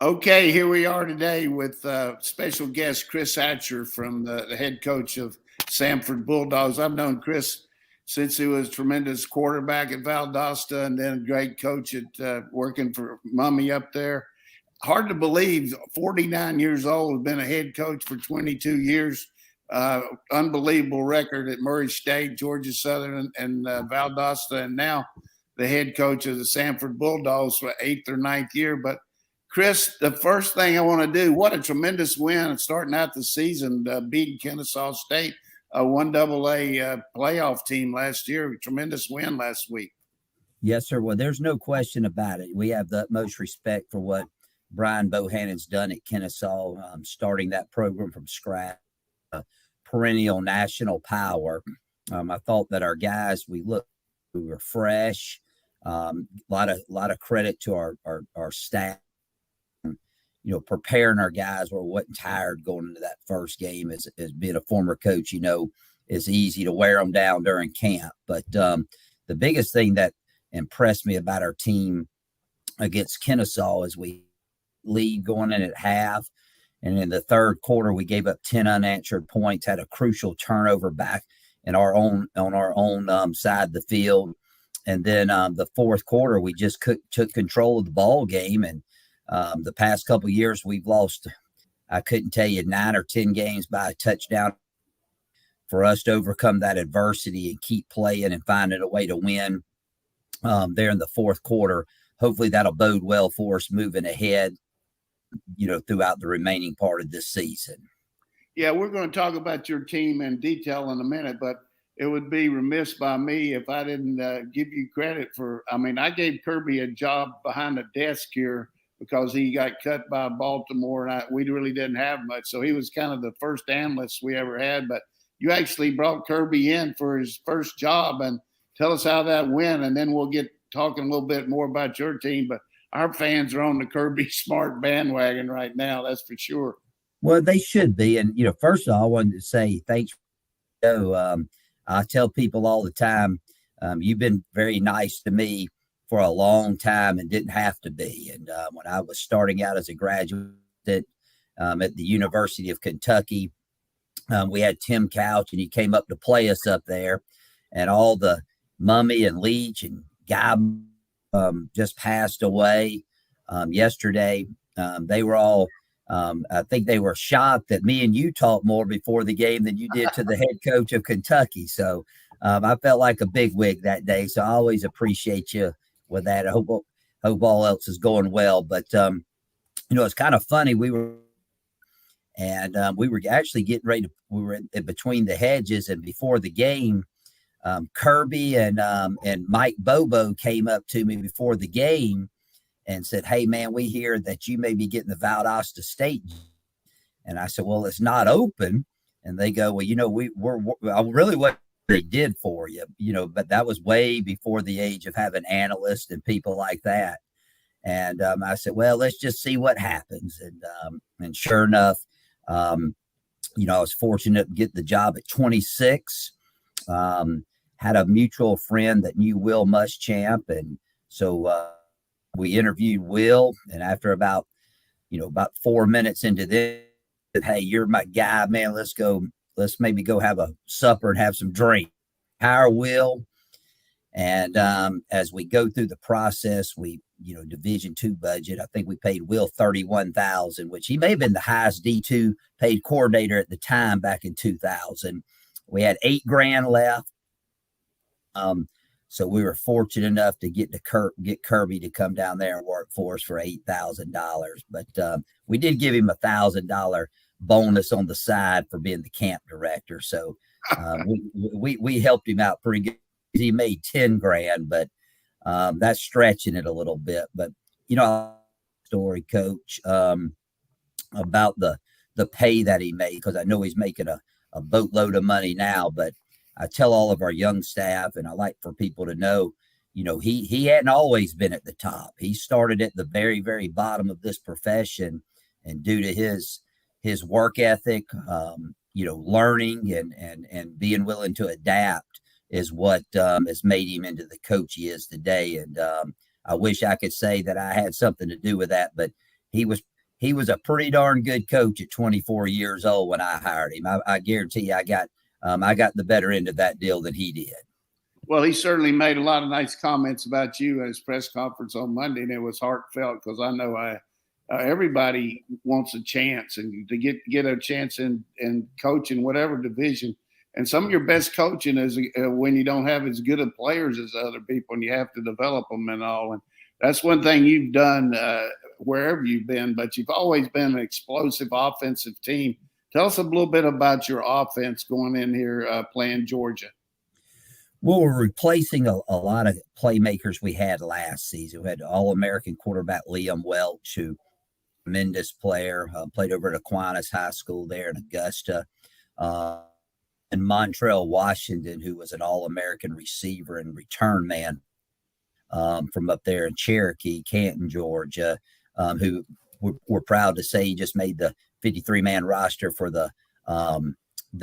Okay, here we are today with special guest Chris Hatcher from the head coach of Samford Bulldogs. I've known Chris since he was a tremendous quarterback at Valdosta and then a great coach at working for Mummy up there. Hard to believe, 49 years old, been a head coach for 22 years. Unbelievable record at Murray State, Georgia Southern, and Valdosta, and now the head coach of the Samford Bulldogs for 8th or 9th year. But Chris, the first thing I want to do, what a tremendous win starting out the season, beating Kennesaw State, a 1AA playoff team last year. Tremendous win last week. Yes, sir. Well, there's no question about it. We have the utmost respect for what Brian Bohannon's done at Kennesaw, starting that program from scratch, perennial national power. I thought that our guys, we were fresh. Lot of credit to our staff. Preparing our guys where we wasn't tired going into that first game. As being a former coach, it's easy to wear them down during camp. But the biggest thing that impressed me about our team against Kennesaw is we lead going in at half. And in the third quarter, we gave up 10 unanswered points, had a crucial turnover back on our own side of the field. And then the fourth quarter, we just took control of the ball game. And the past couple of years, we've lost, I couldn't tell you, 9 or 10 games by a touchdown. For us to overcome that adversity and keep playing and finding a way to win there in the fourth quarter, hopefully that'll bode well for us moving ahead, throughout the remaining part of this season. Yeah, we're going to talk about your team in detail in a minute, but it would be remiss by me if I didn't give you credit for, I gave Kirby a job behind the desk here because he got cut by Baltimore, and we really didn't have much. So he was kind of the first analyst we ever had. But you actually brought Kirby in for his first job, and tell us how that went, and then we'll get talking a little bit more about your team. But our fans are on the Kirby Smart bandwagon right now, that's for sure. Well, they should be. And, first of all, I wanted to say thanks. I tell people all the time, you've been very nice to me for a long time and didn't have to be. And when I was starting out as a graduate at the University of Kentucky, we had Tim Couch, and he came up to play us up there. And all the Mummy and Leach and Guy just passed away yesterday. They were all, I think they were shocked that me and you talked more before the game than you did to the head coach of Kentucky. So I felt like a bigwig that day. So I always appreciate you with that. I hope all else is going well. But, it's kind of funny. We were actually getting ready we were in between the hedges, and before the game, Kirby and Mike Bobo came up to me before the game and said, "Hey man, we hear that you may be getting the Valdosta State." And I said, "Well, it's not open." And they go, "Well, I really what they did for you, but that was way before the age of having analysts and people like that." And I said, "Well, let's just see what happens." And sure enough, I was fortunate to get the job at 26. Had a mutual friend that knew Will Muschamp. And so we interviewed Will. And after about 4 minutes into this, said, "Hey, you're my guy, man. Let's maybe go have a supper and have some drink." Hire Will. And as we go through the process, we, Division II budget, I think we paid Will $31,000, which he may have been the highest D2 paid coordinator at the time back in 2000. We had $8,000 left. So we were fortunate enough to get Kirby to come down there and work for us for $8,000. But we did give him $1,000 bonus on the side for being the camp director. So we helped him out pretty good. He made $10,000, but that's stretching it a little bit. But story, Coach, about the pay that he made, because I know he's making a boatload of money now. But I tell all of our young staff, and I like for people to know, he hadn't always been at the top. He started at the very, very bottom of this profession, and due to his work ethic, learning and being willing to adapt is what has made him into the coach he is today. And I wish I could say that I had something to do with that, but he was he was a pretty darn good coach at 24 years old when I hired him. I guarantee you, I got the better end of that deal than he did. Well, he certainly made a lot of nice comments about you at his press conference on Monday, and it was heartfelt because I know everybody wants a chance and to get a chance in coaching whatever division. And some of your best coaching is when you don't have as good of players as other people, and you have to develop them and all. And that's one thing you've done wherever you've been. But you've always been an explosive offensive team. Tell us a little bit about your offense going in here playing Georgia. Well, we're replacing a lot of playmakers we had last season. We had All-American quarterback Liam Welch, who tremendous player, played over at Aquinas High School there in Augusta, and Montrell Washington, who was an All-American receiver and return man from up there in Cherokee, Canton, Georgia, who we're proud to say he just made the 53-man roster for the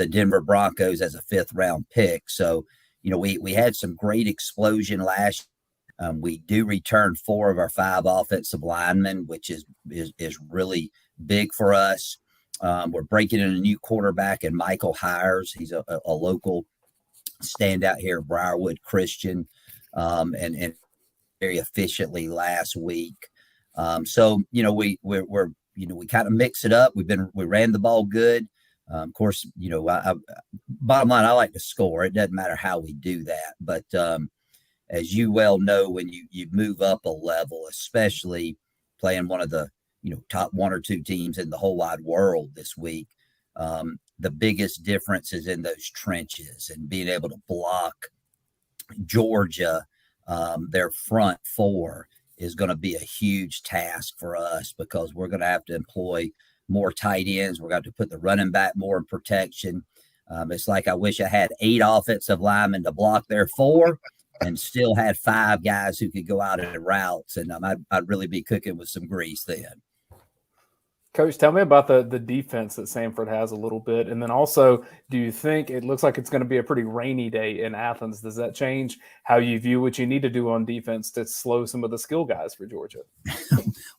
Denver Broncos as a 5th-round pick. So, we had some great explosion last year. We do return 4 of our 5 offensive linemen, which is really big for us. We're breaking in a new quarterback in Michael Hires. He's a local standout here at Briarwood Christian, and very efficiently last week. So we kind of mix it up. We ran the ball good. Of course, bottom line, I like to score. It doesn't matter how we do that. But as you well know, when you move up a level, especially playing one of the top 1 or 2 teams in the whole wide world this week, the biggest difference is in those trenches and being able to block Georgia. Their front 4 is going to be a huge task for us because we're going to have to employ more tight ends. We're going to put the running back more in protection. It's like I wish I had 8 offensive linemen to block their 4 and still had 5 guys who could go out in routes. And I'd really be cooking with some grease then. Coach, tell me about the defense that Sanford has a little bit. And then also, do you think it looks like it's going to be a pretty rainy day in Athens? Does that change how you view what you need to do on defense to slow some of the skill guys for Georgia?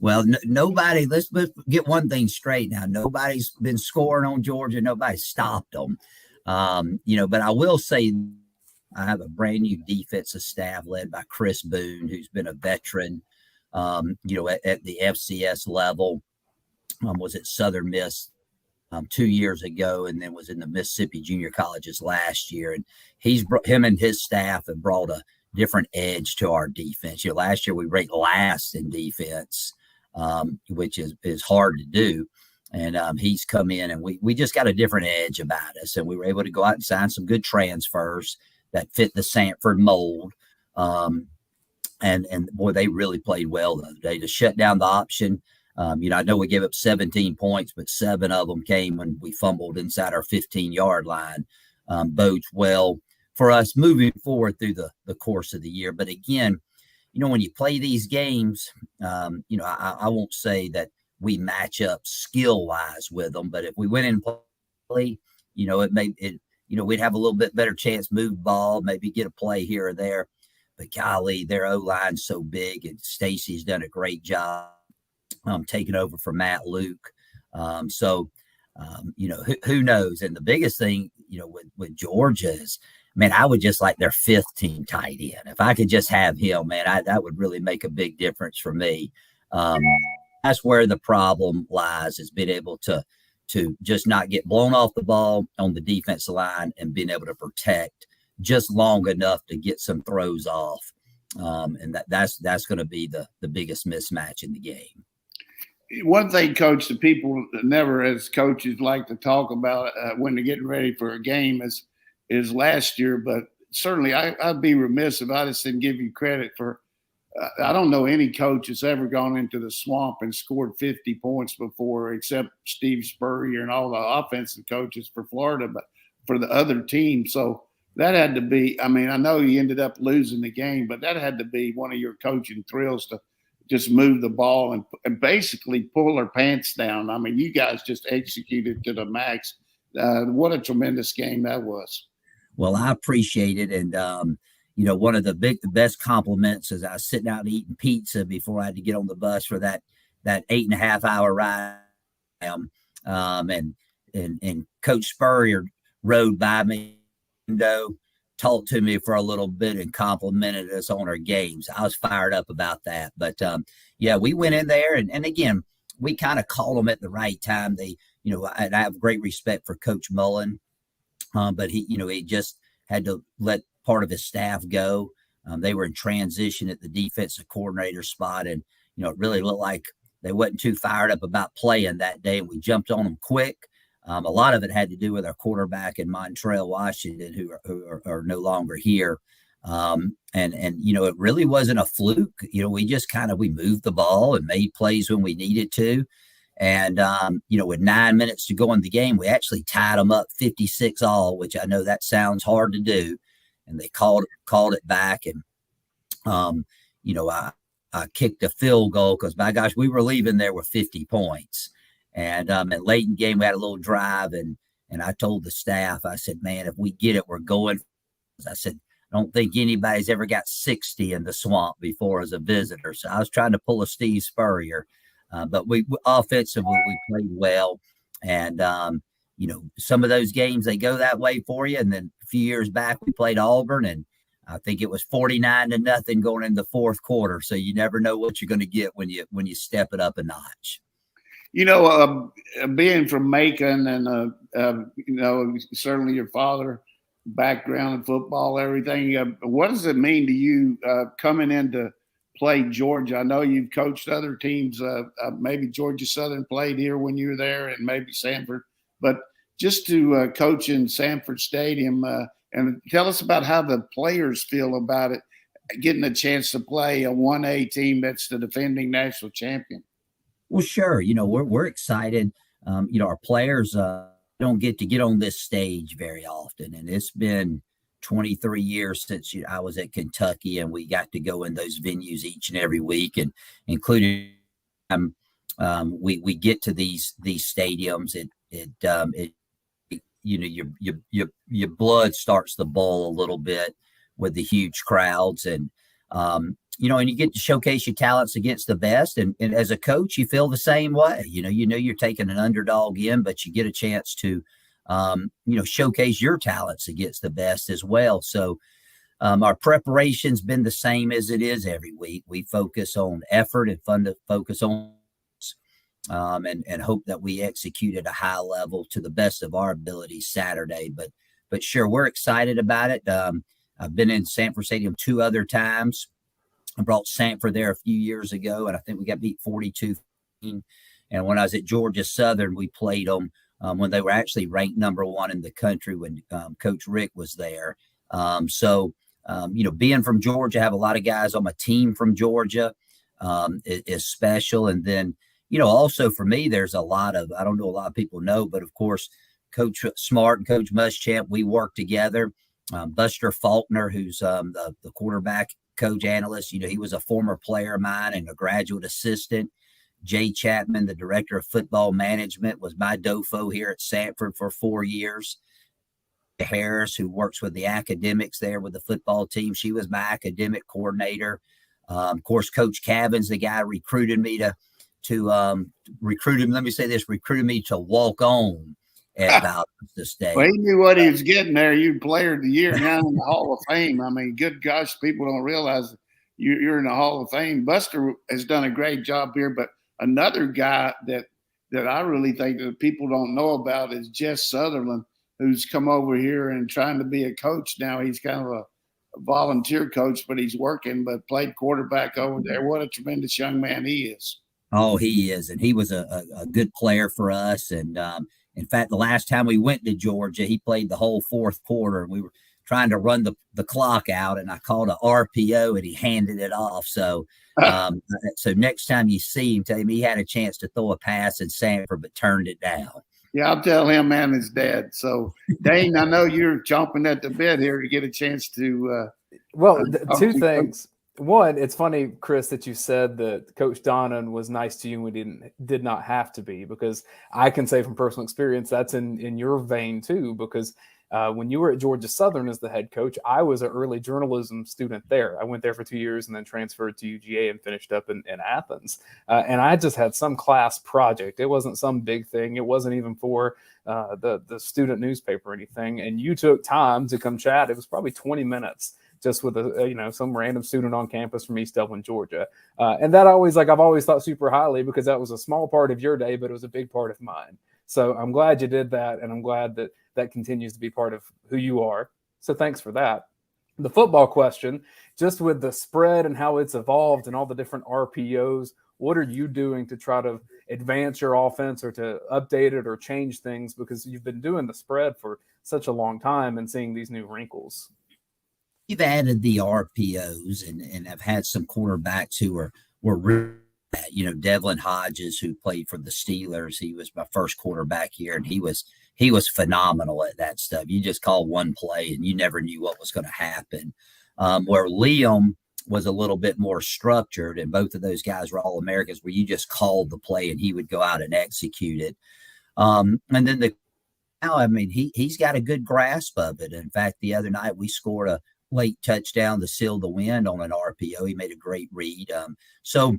Well, nobody, let's get one thing straight now. Nobody's been scoring on Georgia. Nobody stopped them. But I will say I have a brand new defensive staff led by Chris Boone, who's been a veteran, at the FCS level. Was at Southern Miss 2 years ago, and then was in the Mississippi Junior Colleges last year. And him and his staff have brought a different edge to our defense. Last year we ranked last in defense, which is hard to do. And he's come in, and we just got a different edge about us. And we were able to go out and sign some good transfers that fit the Sanford mold. And boy, they really played well the other day to shut down the option. I know we gave up 17 points, but 7 of them came when we fumbled inside our 15-yard line. Bodes well for us moving forward through the course of the year. But again, when you play these games, I won't say that we match up skill-wise with them, but if we went in and play, we'd have a little bit better chance move the ball, maybe get a play here or there. But golly, their O-line's so big, and Stacy's done a great job. Taking over for Matt Luke. Who knows? And the biggest thing, with Georgia is, I would just like their 5th team tight end. If I could just have him, that would really make a big difference for me. That's where the problem lies, is being able to just not get blown off the ball on the defensive line and being able to protect just long enough to get some throws off. And that's going to be the biggest mismatch in the game. One thing, Coach, the people never, as coaches, like to talk about when they're getting ready for a game is last year. But certainly I'd be remiss if I just didn't give you credit for I don't know any coach that's ever gone into the swamp and scored 50 points before, except Steve Spurrier and all the offensive coaches for Florida, but for the other team. So that had to be, I know you ended up losing the game, but that had to be one of your coaching thrills to just move the ball and basically pull their pants down. You guys just executed to the max. What a tremendous game that was. Well, I appreciate it. And, one of the best compliments is I was sitting out eating pizza before I had to get on the bus for that that 8.5 hour ride. And Coach Spurrier rode by me, talked to me for a little bit and complimented us on our games. I was fired up about that. But yeah, we went in there and again, we kind of called them at the right time. They, and I have great respect for Coach Mullen, but he just had to let part of his staff go. They were in transition at the defensive coordinator spot, and it really looked like they wasn't too fired up about playing that day. And we jumped on them quick. A lot of it had to do with our quarterback in Montreal, Washington, who are no longer here. And it really wasn't a fluke. We just we moved the ball and made plays when we needed to. And, with 9 minutes to go in the game, we actually tied them up 56-all, which I know that sounds hard to do. And they called it back. And, I kicked a field goal because, my gosh, we were leaving there with 50 points. And late in the game, we had a little drive. And I told the staff, I said, man, if we get it, we're going. I said, I don't think anybody's ever got 60 in the swamp before as a visitor. So I was trying to pull a Steve Spurrier. But we offensively, we played well. And, some of those games, they go that way for you. And then a few years back, we played Auburn, and I think it was 49-0 going in the fourth quarter. So you never know what you're going to get when you step it up a notch. Being from Macon and, certainly your father background in football, everything, what does it mean to you coming into play Georgia? I know you've coached other teams. Maybe Georgia Southern played here when you were there, and maybe Sanford. But just to coach in Sanford Stadium, and tell us about how the players feel about it, getting a chance to play a 1A team that's the defending national champion. Well, sure. We're excited. Our players don't get on this stage very often, and it's been 23 years since I was at Kentucky, and we got to go in those venues each and every week, and including we get to these stadiums. Your blood starts to boil a little bit with the huge crowds, and and you get to showcase your talents against the best. And as a coach, you feel the same way. You're taking an underdog in, but you get a chance to showcase your talents against the best as well. So our preparation's been the same as it is every week. We focus on effort and focus on and hope that we execute at a high level to the best of our ability Saturday. But sure, we're excited about it. I've been in Sanford Stadium 2 other times. I brought Sanford there a few years ago, and I think we got beat 42. And when I was at Georgia Southern, we played them when they were actually ranked number 1 in the country when Coach Rick was there. Being from Georgia, I have a lot of guys on my team from Georgia is special. And then, also for me, there's a lot of, I don't know a lot of people know, but of course, Coach Smart and Coach Muschamp, we work together. Buster Faulkner, who's the quarterback coach analyst, he was a former player of mine and a graduate assistant. Jay Chapman, the director of football management, was my DOFO here at Sanford for 4 years. Harris, who works with the academics there with the football team, she was my academic coordinator. Of course, Coach Cavan's the guy recruited me to recruited me to walk on at Valdosta State. Well, he knew what he was getting there. You player of the year now in the Hall of Fame. I mean, good gosh, people don't realize you're in the Hall of Fame. Buster has done a great job here, but another guy that I really think that people don't know about is Jess Sutherland, who's come over here and trying to be a coach now. He's kind of a volunteer coach, but he's working, but played quarterback over there. What a tremendous young man he is. Oh, he is. And he was a good player for us. And in fact, the last time we went to Georgia, he played the whole fourth quarter. We were trying to run the clock out, and I called a RPO, and he handed it off. So so next time you see him, tell him he had a chance to throw a pass in Sanford, but turned it down. Yeah, I'll tell him and his dad. So, Dayne, I know you're chomping at the bit here to get a chance to. Two things. One, it's funny, Chris, that you said that Coach Donnan was nice to you and we did not have to be, because I can say from personal experience that's in your vein too, because When you were at Georgia Southern as the head coach, I was an early journalism student there. I went there for 2 years and then transferred to UGA and finished up in Athens. And I just had some class project. It wasn't some big thing. It wasn't even for the student newspaper or anything. And you took time to come chat. It was probably 20 minutes just with some random student on campus from East Dublin, Georgia. And that always, I've always thought super highly, because that was a small part of your day, but it was a big part of mine. So I'm glad you did that. And I'm glad that that continues to be part of who you are. So thanks for that. The football question, just with the spread and how it's evolved and all the different RPOs, what are you doing to try to advance your offense or to update it or change things? Because you've been doing the spread for such a long time and seeing these new wrinkles. You've added the RPOs and have had some quarterbacks who were really, Devlin Hodges, who played for the Steelers. He was my first quarterback here, and he was phenomenal at that stuff. You just called one play and you never knew what was going to happen. Where Liam was a little bit more structured, and both of those guys were All-Americans, where you just called the play and he would go out and execute it. And then he's got a good grasp of it. In fact, the other night we scored a late touchdown to seal the win on an RPO. He made a great read. So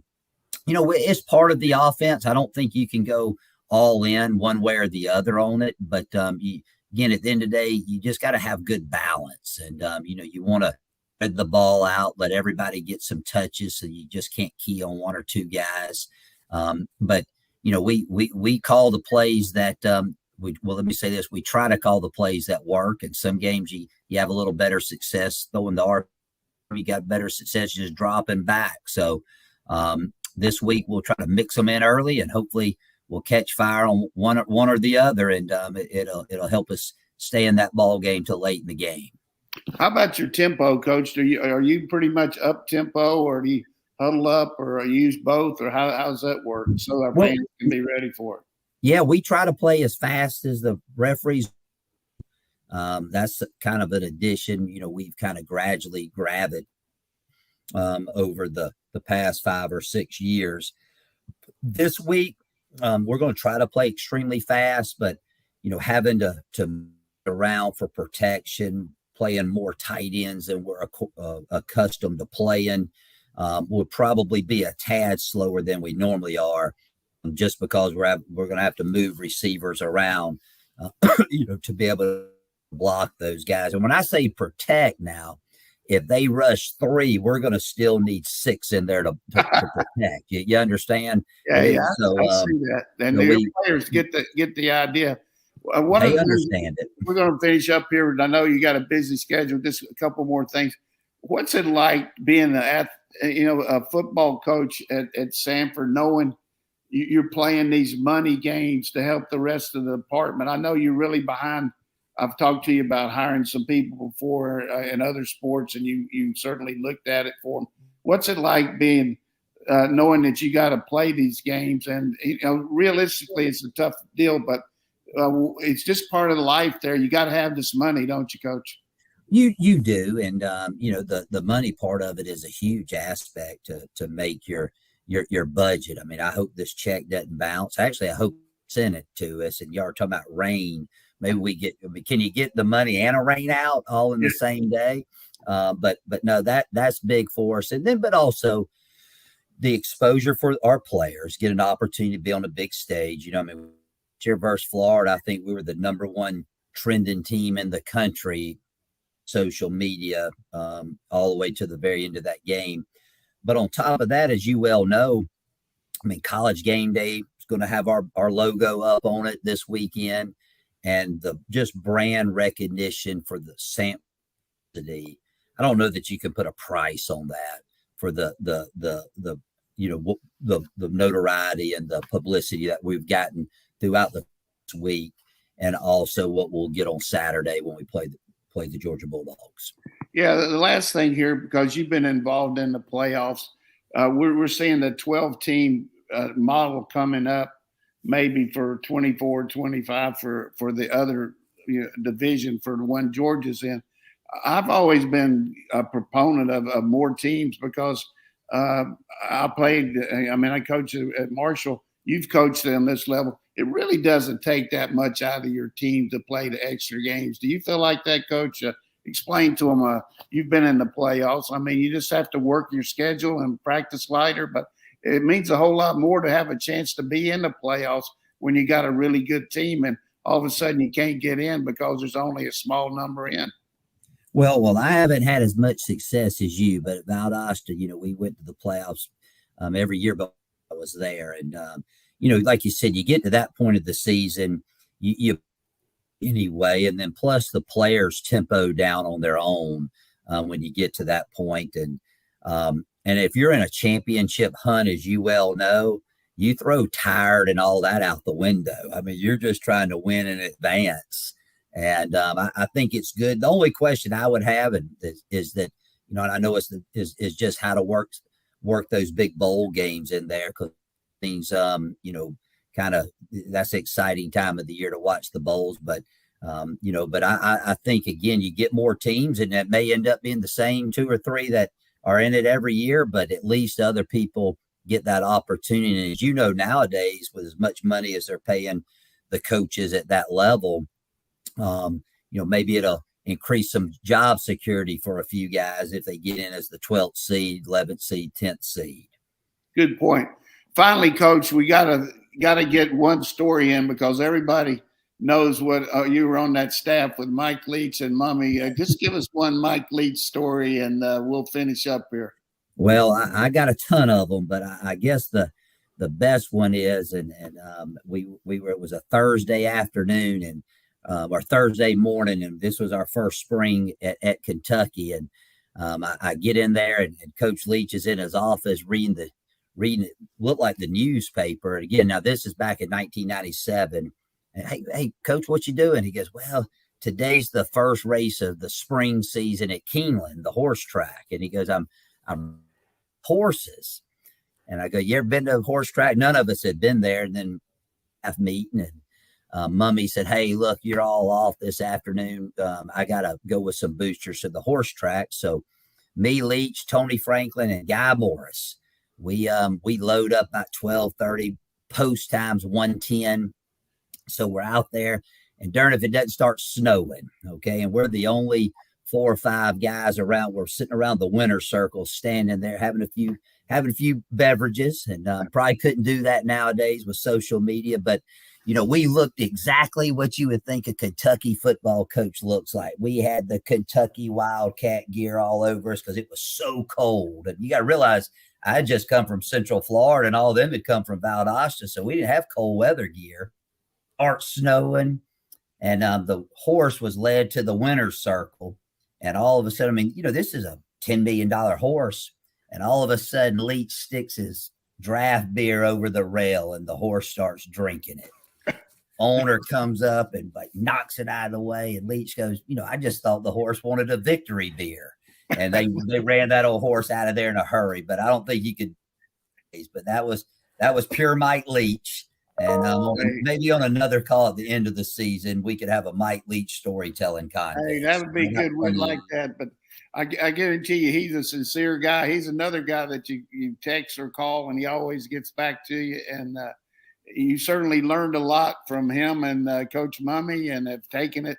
it's part of the offense. I don't think you can go all in one way or the other on it. But again, at the end of the day, you just got to have good balance. And, you want to spread the ball out, let everybody get some touches, so you just can't key on one or two guys. But we call the plays that let me say this. We try to call the plays that work. And some games you have a little better success throwing the RPO. You got better success just dropping back. So this week we'll try to mix them in early, and hopefully we'll catch fire on one or the other, and it'll help us stay in that ball game till late in the game. How about your tempo, Coach? Are you pretty much up tempo, or do you huddle up, or use both, or how's that work so our fans can be ready for it? Yeah, we try to play as fast as the referees. That's kind of an addition. We've kind of gradually grabbed it over the past 5 or 6 years. This week, we're going to try to play extremely fast, but having to around for protection, playing more tight ends than we're accustomed to playing, will probably be a tad slower than we normally are, just because we're going to have to move receivers around, to be able to block those guys. And when I say protect now, if they rush 3, we're going to still need 6 in there to protect. You understand? Yeah. So, I see that. And the players get the idea. They understand it. We're going to finish up here. I know you got a busy schedule. Just a couple more things. What's it like being a football coach at Sanford, knowing you're playing these money games to help the rest of the department? I know you're really behind. I've talked to you about hiring some people before in other sports, and you certainly looked at it for them. What's it like being knowing that you got to play these games? And realistically, it's a tough deal, but it's just part of life. There, you got to have this money, don't you, Coach? You do, and the money part of it is a huge aspect to make your budget. I mean, I hope this check doesn't bounce. Actually, I hope send it to us. And y'all are talking about rain. Maybe can you get the money and a rain out all in the same day? But no, that's big for us. And then, but also the exposure for our players, get an opportunity to be on a big stage. Here versus Florida, I think we were the number 1 trending team in the country, social media, all the way to the very end of that game. But on top of that, as you well know, College Game Day is going to have our logo up on it this weekend. And the just brand recognition for the Samford. I don't know that you can put a price on that for the notoriety and the publicity that we've gotten throughout the week, and also what we'll get on Saturday when we play the Georgia Bulldogs. Yeah, the last thing here, because you've been involved in the playoffs, we're seeing the 12-team model coming up, maybe for 24, 25 for the other division for the one Georgia's in. I've always been a proponent of more teams because I coached at Marshall. you've coached them this level. It really doesn't take that much out of your team to play the extra games. Do you feel like that, Coach? Explain to them. You've been in the playoffs. I mean, you just have to work your schedule and practice lighter, but it means a whole lot more to have a chance to be in the playoffs when you got a really good team and all of a sudden you can't get in because there's only a small number in. Well, I haven't had as much success as you, but at Valdosta, we went to the playoffs every year, but I was there. And, like you said, you get to that point of the season, you anyway, and then plus the players tempo down on their own when you get to that point. And if you're in a championship hunt, as you well know, you throw tired and all that out the window. I mean, you're just trying to win in advance. And I think it's good. The only question I would have is that, and I know is just how to work those big bowl games in there, because things, kind of, that's the exciting time of the year to watch the bowls. But, but I think, again, you get more teams and that may end up being the same 2 or 3 that are in it every year, but at least other people get that opportunity. And as you know, nowadays, with as much money as they're paying the coaches at that level, maybe it'll increase some job security for a few guys if they get in as the 12th seed, 11th seed, 10th seed. Good point. Finally, Coach, we gotta get one story in because everybody knows what you were on that staff with Mike Leach and Mummy. Just give us one Mike Leach story and we'll finish up here. Well, I got a ton of them, but I guess the best one is, and we were, it was a Thursday afternoon and or Thursday morning, and this was our first spring at Kentucky. And I get in there, and Coach Leach is in his office reading it, looked like the newspaper. And again, now this is back in 1997. And hey, Coach, what you doing? He goes, well, today's the first race of the spring season at Keeneland, the horse track. And he goes, I'm horses. And I go, you ever been to a horse track? None of us had been there. And then have meeting, and Mummy said, hey, look, you're all off this afternoon. I got to go with some boosters to the horse track. So me, Leach, Tony Franklin, and Guy Morris, we load up about 12:30, post times 1:10. So we're out there, and darn if it doesn't start snowing, okay? And we're the only 4 or 5 guys around. We're sitting around the winner's circle, standing there having a few beverages, and probably couldn't do that nowadays with social media. But we looked exactly what you would think a Kentucky football coach looks like. We had the Kentucky Wildcat gear all over us because it was so cold. And you got to realize I had just come from Central Florida, and all of them had come from Valdosta, so we didn't have cold weather gear. Start snowing, and the horse was led to the winner's circle. And all of a sudden, I mean, this is a $10 million horse. And all of a sudden, Leach sticks his draft beer over the rail, and the horse starts drinking it. Owner comes up and knocks it out of the way. And Leach goes, I just thought the horse wanted a victory beer. And they ran that old horse out of there in a hurry. But I don't think you could. But that was pure Mike Leach. And maybe on another call at the end of the season, we could have a Mike Leach storytelling contest. Hey, that would be good. We'd like that. But I guarantee you, he's a sincere guy. He's another guy that you text or call, and he always gets back to you. And you certainly learned a lot from him and Coach Mummy, and have taken it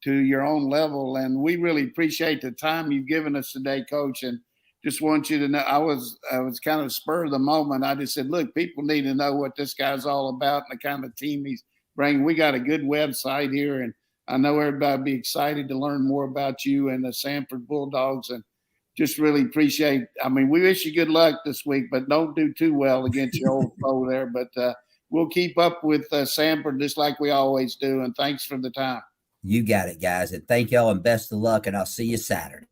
to your own level. And we really appreciate the time you've given us today, Coach. And just want you to know, I was kind of spur of the moment. I just said, look, people need to know what this guy's all about and the kind of team he's bringing. We got a good website here, and I know everybody will be excited to learn more about you and the Samford Bulldogs, and just really appreciate. I mean, we wish you good luck this week, but don't do too well against your old foe there. But we'll keep up with Samford just like we always do. And thanks for the time. You got it, guys. And thank y'all, and best of luck. And I'll see you Saturday.